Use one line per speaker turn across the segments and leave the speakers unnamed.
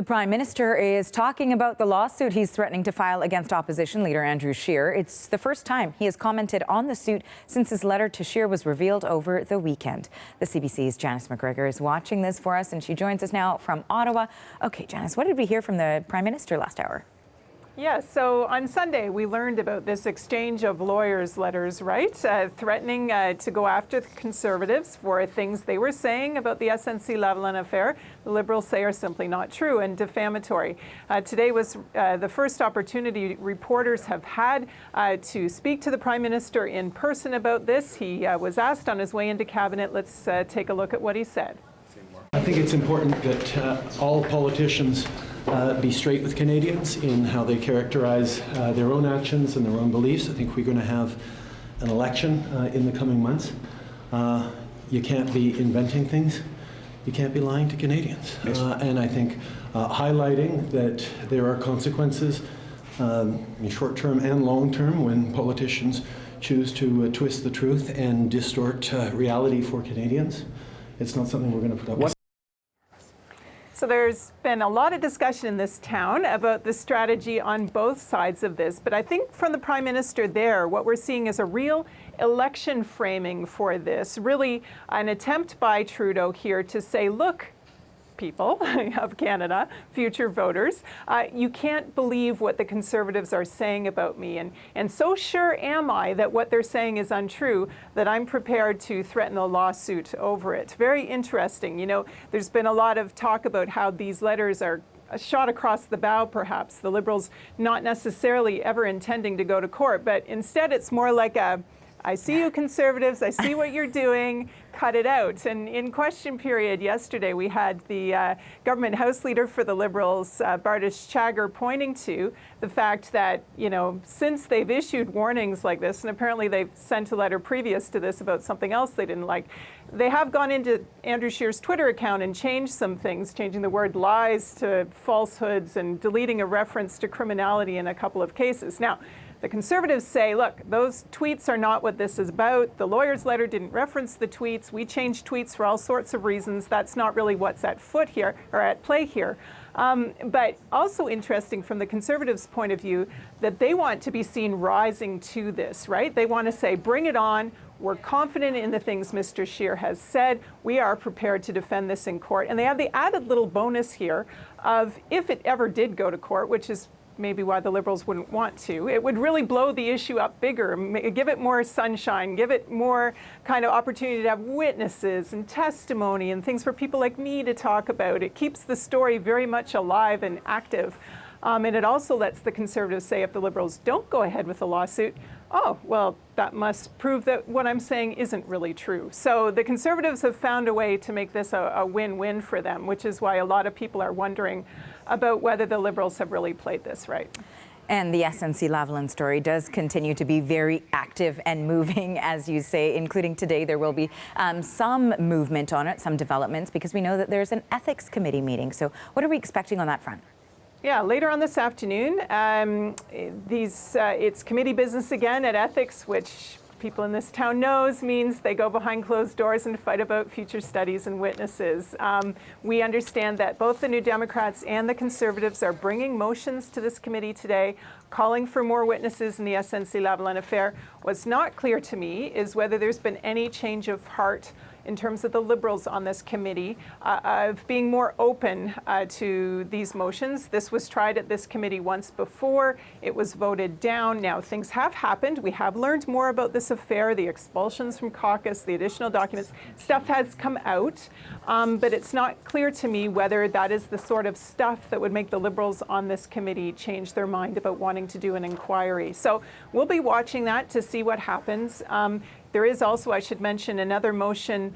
The Prime Minister is talking about the lawsuit he's threatening to file against opposition leader Andrew Scheer. It's the first time he has commented on the suit since his letter to Scheer was revealed over the weekend. The CBC's Janice McGregor is watching this for us, and she joins us now from Ottawa. Okay, Janice, what did we hear from the Prime Minister last hour?
Yes, so on Sunday we learned about this exchange of lawyers' letters, right? Threatening to go after the Conservatives for things they were saying about the SNC-Lavalin affair. The Liberals say are simply not true and defamatory. Today was the first opportunity reporters have had to speak to the Prime Minister in person about this. He was asked on his way into Cabinet. Let's take a look at what he said.
I think it's important that all politicians be straight with Canadians in how they characterize their own actions and their own beliefs. I think we're going to have an election in the coming months. You can't be inventing things. You can't be lying to Canadians. And I think highlighting that there are consequences in short term and long term when politicians choose to twist the truth and distort reality for Canadians. It's not something we're going to put up with.
So there's been a lot of discussion in this town about the strategy on both sides of this. But I think from the Prime Minister there, what we're seeing is a real election framing for this. Really an attempt by Trudeau here to say, look, people of Canada, future voters, you can't believe what the Conservatives are saying about me. And so sure am I that what they're saying is untrue that I'm prepared to threaten a lawsuit over it. Very interesting. You know, there's been a lot of talk about how these letters are a shot across the bow, perhaps. The Liberals not necessarily ever intending to go to court, but instead it's more like a, I see you Conservatives, I see what you're doing, cut it out. And in question period yesterday, we had the government House Leader for the Liberals, Bardish Chagger, pointing to the fact that, you know, since they've issued warnings like this, and apparently they've sent a letter previous to this about something else they didn't like, they have gone into Andrew Scheer's Twitter account and changed some things, changing the word lies to falsehoods and deleting a reference to criminality in a couple of cases. Now, the Conservatives say, look, those tweets are not what this is about. The lawyer's letter didn't reference the tweets. We changed tweets for all sorts of reasons. That's not really what's at foot here or at play here. But also interesting from the Conservatives' point of view that they want to be seen rising to this, right? They want to say, bring it on. We're confident in the things Mr. Scheer has said. We are prepared to defend this in court. And they have the added little bonus here of if it ever did go to court, which is maybe why the Liberals wouldn't want to, it would really blow the issue up bigger, give it more sunshine, give it more kind of opportunity to have witnesses and testimony and things for people like me to talk about. It keeps the story very much alive and active. And it also lets the Conservatives say if the Liberals don't go ahead with the lawsuit, oh, well, that must prove that what I'm saying isn't really true. So the Conservatives have found a way to make this a win-win for them, which is why a lot of people are wondering about whether the Liberals have really played this right.
And the SNC-Lavalin story does continue to be very active and moving, as you say, including today. There will be some movement on it, some developments, because we know that there's an ethics committee meeting. So what are we expecting on that front?
Yeah, later on this afternoon, it's committee business again at ethics, which people in this town knows means they go behind closed doors and fight about future studies and witnesses. We understand that both the New Democrats and the Conservatives are bringing motions to this committee today, calling for more witnesses in the SNC-Lavalin affair. What's not clear to me is whether there's been any change of heart in terms of the Liberals on this committee of being more open to these motions. This was tried at this committee once before. It was voted down. Now things have happened. We have learned more about this affair, the expulsions from caucus, the additional documents. Stuff has come out, but it's not clear to me whether that is the sort of stuff that would make the Liberals on this committee change their mind about wanting to do an inquiry. So we'll be watching that to see what happens. There is also, I should mention, another motion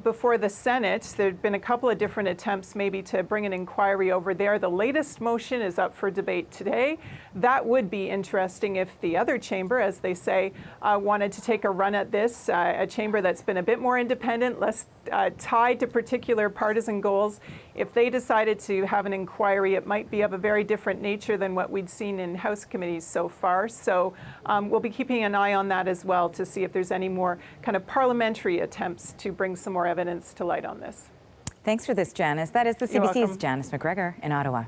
before the Senate. There have been a couple of different attempts maybe to bring an inquiry over there. The latest motion is up for debate today. That would be interesting if the other chamber, as they say, wanted to take a run at this, a chamber that's been a bit more independent, less tied to particular partisan goals. If they decided to have an inquiry, it might be of a very different nature than what we'd seen in House committees so far. So we'll be keeping an eye on that as well to see if there's any more kind of parliamentary attempts to bring some more evidence to light on this.
Thanks for this, Janice. That is the
You're
CBC's
welcome.
Janice McGregor in Ottawa.